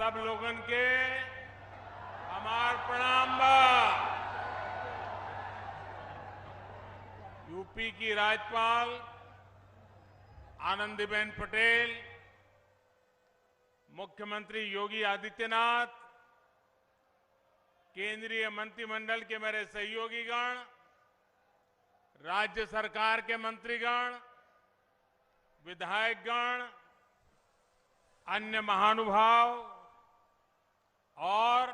सब लोगन के हमार प्रणाम बा। यूपी की राज्यपाल आनंदीबेन पटेल, मुख्यमंत्री योगी आदित्यनाथ, केंद्रीय मंत्रिमंडल के मेरे सहयोगीगण, राज्य सरकार के मंत्रीगण, विधायकगण, अन्य महानुभाव और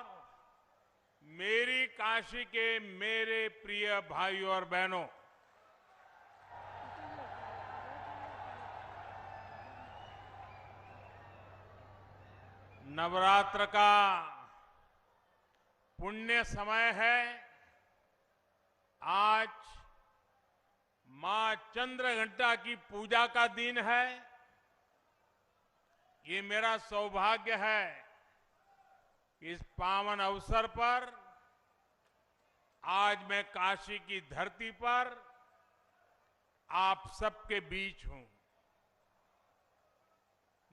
मेरी काशी के मेरे प्रिय भाइयों और बहनों, नवरात्र का पुण्य समय है। आज मां चंद्रघंटा की पूजा का दिन है। ये मेरा सौभाग्य है कि इस पावन अवसर पर आज मैं काशी की धरती पर आप सबके बीच हूं।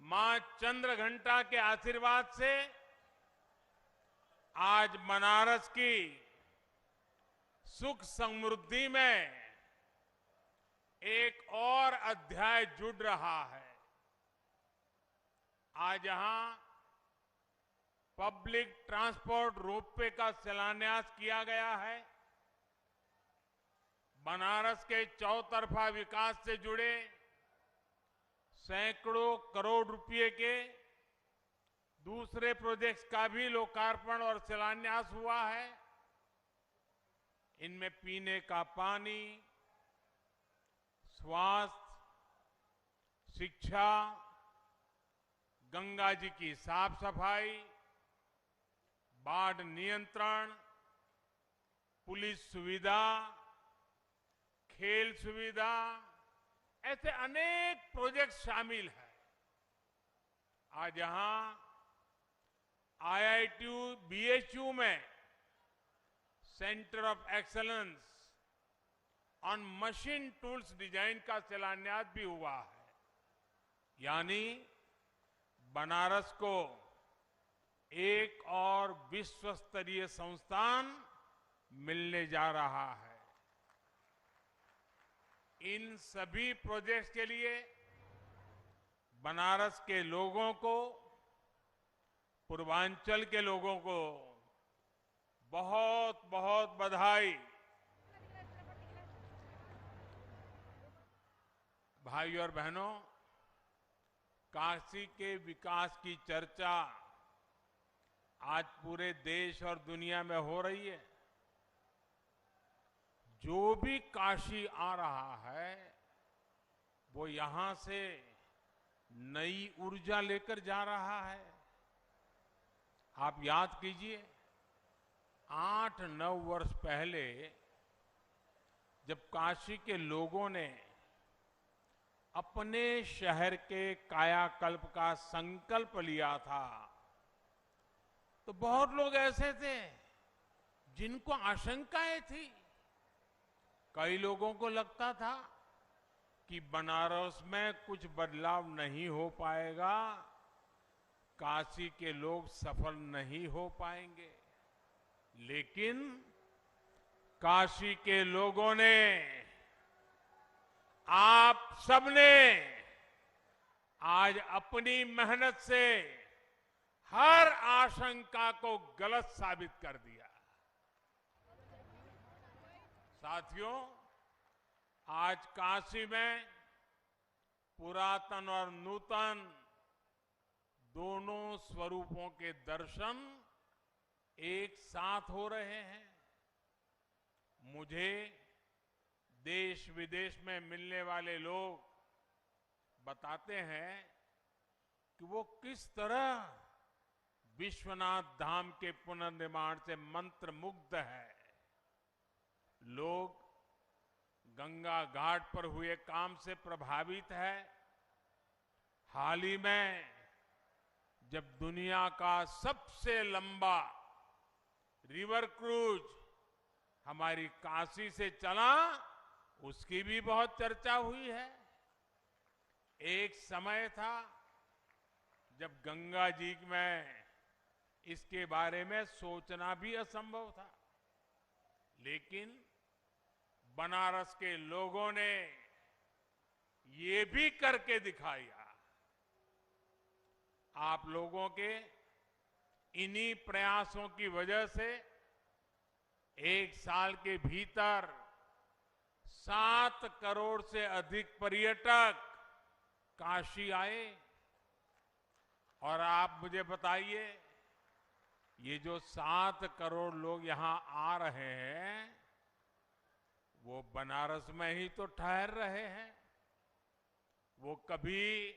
मां चंद्रघंटा के आशीर्वाद से आज बनारस की सुख समृद्धि में एक और अध्याय जुड़ रहा है। आज यहां पब्लिक ट्रांसपोर्ट रोपवे का शिलान्यास किया गया है। बनारस के चौतरफा विकास से जुड़े सैकड़ों करोड़ रुपए के दूसरे प्रोजेक्ट्स का भी लोकार्पण और शिलान्यास हुआ है। इनमें पीने का पानी, स्वास्थ्य, शिक्षा, गंगा जी की साफ सफाई, बाढ़ नियंत्रण, पुलिस सुविधा, खेल सुविधा, ऐसे अनेक प्रोजेक्ट शामिल हैं। आज यहां IITU BHU में centre of excellence on machine tools design का शिलान्यास भी हुआ है। यानी बनारस को एक और विश्व स्तरीय संस्थान मिलने जा रहा है। इन सभी प्रोजेक्ट्स के लिए बनारस के लोगों को, पूर्वांचल के लोगों को बहुत बहुत बधाई। भाइयों और बहनों, काशी के विकास की चर्चा आज पूरे देश और दुनिया में हो रही है। जो भी काशी आ रहा है वो यहां से नई ऊर्जा लेकर जा रहा है। आप याद कीजिए, 8-9 वर्ष पहले जब काशी के लोगों ने अपने शहर के कायाकल्प का संकल्प लिया था, तो बहुत लोग ऐसे थे जिनको आशंकाएं थी। कई लोगों को लगता था कि बनारस में कुछ बदलाव नहीं हो पाएगा, काशी के लोग सफल नहीं हो पाएंगे। लेकिन काशी के लोगों ने, आप सबने आज अपनी मेहनत से हर आशंका को गलत साबित कर दिया। साथियों, आज काशी में पुरातन और नूतन दोनों स्वरूपों के दर्शन एक साथ हो रहे हैं। मुझे देश विदेश में मिलने वाले लोग बताते हैं कि वो किस तरह विश्वनाथ धाम के पुनर्निर्माण से मंत्रमुग्ध है। लोग गंगा घाट पर हुए काम से प्रभावित है। हाल ही में जब दुनिया का सबसे लंबा रिवर क्रूज हमारी काशी से चला, उसकी भी बहुत चर्चा हुई है। एक समय था जब गंगा जी में इसके बारे में सोचना भी असंभव था। लेकिन बनारस के लोगों ने ये भी करके दिखाया। आप लोगों के इन्हीं प्रयासों की वजह से 1 साल के भीतर 7 करोड़ से अधिक पर्यटक काशी आए। और आप मुझे बताइए, ये जो 7 करोड़ लोग यहां आ रहे हैं, वो बनारस में ही तो ठहर रहे हैं। वो कभी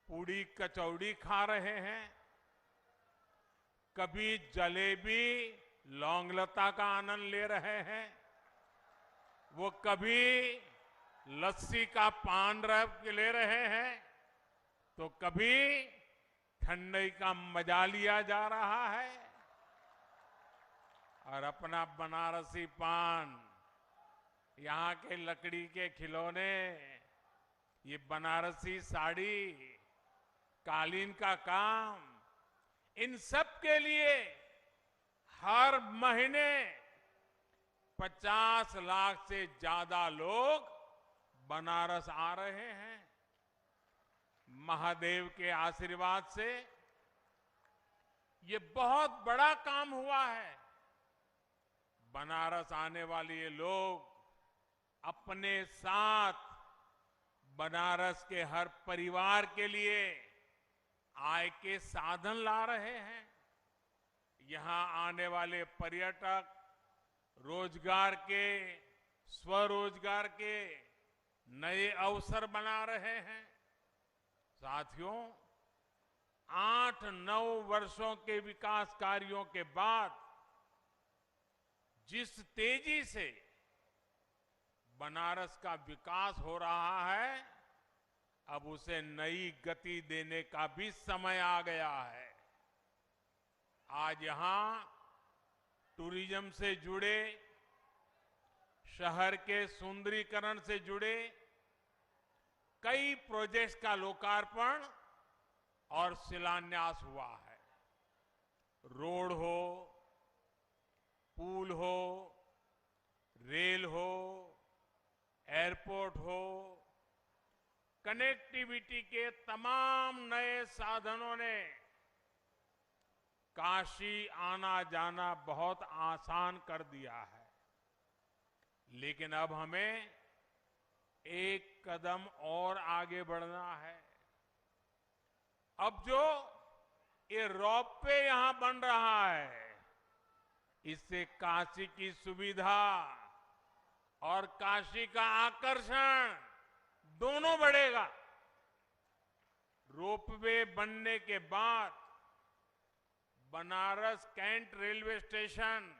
पूड़ी कचौड़ी खा रहे हैं, कभी जलेबी लौंगलता का आनंद ले रहे हैं, वो कभी लस्सी का पान ले रहे हैं, तो कभी ठंडई का मजा लिया जा रहा है। और अपना बनारसी पान, यहाँ के लकड़ी के खिलौने, ये बनारसी साड़ी, कालीन का काम, इन सब के लिए हर महीने 50 लाख से ज्यादा लोग बनारस आ रहे हैं। महादेव के आशीर्वाद से ये बहुत बड़ा काम हुआ है। बनारस आने वाले ये लोग अपने साथ बनारस के हर परिवार के लिए आय के साधन ला रहे हैं। यहां आने वाले पर्यटक रोजगार के, स्वरोजगार के नए अवसर बना रहे हैं। साथियों, 8-9 वर्षों के विकास कार्यों के बाद जिस तेजी से बनारस का विकास हो रहा है, अब उसे नई गति देने का भी समय आ गया है। आज यहां टूरिज्म से जुड़े, शहर के सुंदरीकरण से जुड़े कई प्रोजेक्ट्स का लोकार्पण और शिलान्यास हुआ है। रोड हो, पुल हो, रेल हो, एयरपोर्ट हो, कनेक्टिविटी के तमाम नए साधनों ने काशी आना जाना बहुत आसान कर दिया है। लेकिन अब हमें एक कदम और आगे बढ़ना है। अब जो ये रोपवे यहां बन रहा है, इससे काशी की सुविधा और काशी का आकर्षण दोनों बढ़ेगा। रोपवे बनने के बाद बनारस कैंट रेलवे स्टेशन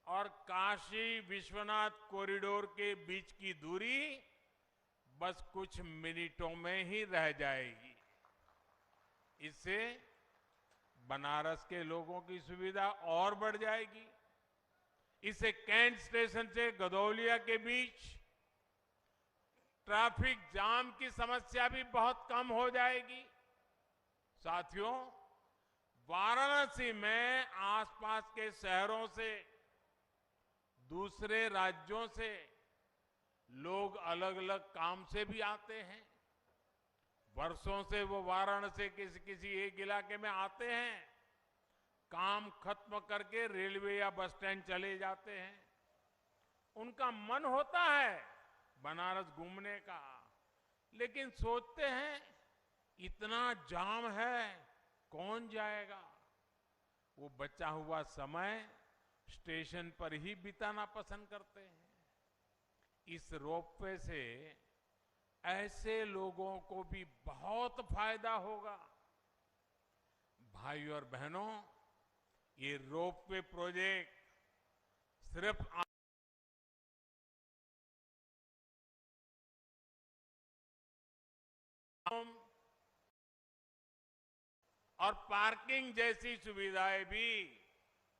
और काशी विश्वनाथ कॉरिडोर के बीच की दूरी बस कुछ मिनटों में ही रह जाएगी। इससे बनारस के लोगों की सुविधा और बढ़ जाएगी। इससे कैंट स्टेशन से गदौलिया के बीच ट्रैफिक जाम की समस्या भी बहुत कम हो जाएगी। साथियों, वाराणसी में आसपास के शहरों से, दूसरे राज्यों से लोग अलग अलग काम से भी आते हैं। वर्षों से वो वाराणसी किसी एक इलाके में आते हैं, काम खत्म करके रेलवे या बस स्टैंड चले जाते हैं। उनका मन होता है बनारस घूमने का, लेकिन सोचते हैं इतना जाम है, कौन जाएगा। वो बचा हुआ समय स्टेशन पर ही बिताना पसंद करते हैं। इस रोपवे से ऐसे लोगों को भी बहुत फायदा होगा। भाइयों और बहनों, ये रोपवे प्रोजेक्ट सिर्फ और पार्किंग जैसी सुविधाएं भी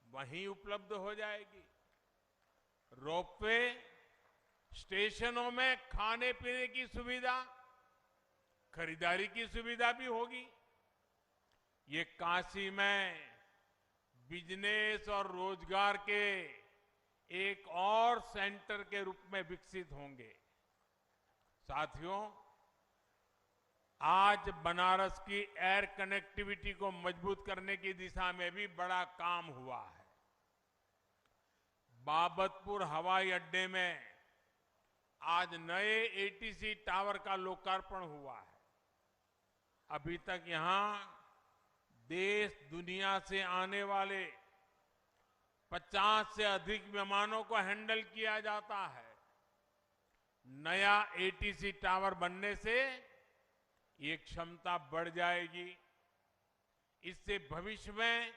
वहीं उपलब्ध हो जाएगी। रोपवे स्टेशनों में खाने पीने की सुविधा, खरीदारी की सुविधा भी होगी। ये काशी में बिजनेस और रोजगार के एक और सेंटर के रूप में विकसित होंगे। साथियों, आज बनारस की एयर कनेक्टिविटी को मजबूत करने की दिशा में भी बड़ा काम हुआ है। बाबतपुर हवाई अड्डे में आज नए एटीसी टावर का लोकार्पण हुआ है। अभी तक यहां देश दुनिया से आने वाले 50 से अधिक विमानों को हैंडल किया जाता है। नया एटीसी टावर बनने से ये क्षमता बढ़ जाएगी। इससे भविष्य में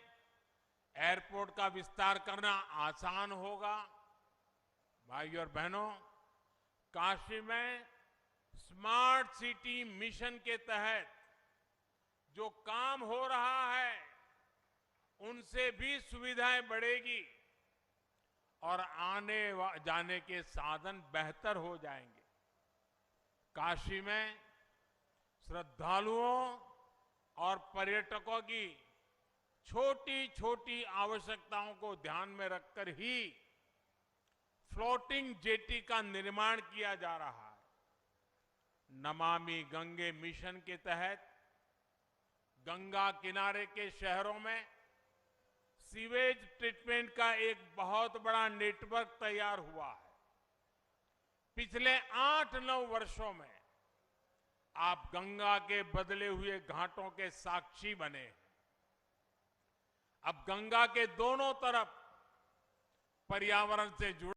एयरपोर्ट का विस्तार करना आसान होगा। भाइयों और बहनों, काशी में स्मार्ट सिटी मिशन के तहत जो काम हो रहा है, उनसे भी सुविधाएं बढ़ेगी और आने जाने के साधन बेहतर हो जाएंगे। काशी में श्रद्धालुओं और पर्यटकों की छोटी छोटी आवश्यकताओं को ध्यान में रखकर ही फ्लोटिंग जेटी का निर्माण किया जा रहा है। नमामि गंगे मिशन के तहत गंगा किनारे के शहरों में सीवेज ट्रीटमेंट का एक बहुत बड़ा नेटवर्क तैयार हुआ है। पिछले 8-9 वर्षों में आप गंगा के बदले हुए घाटों के साक्षी बने हैं। अब गंगा के दोनों तरफ पर्यावरण से जुड़े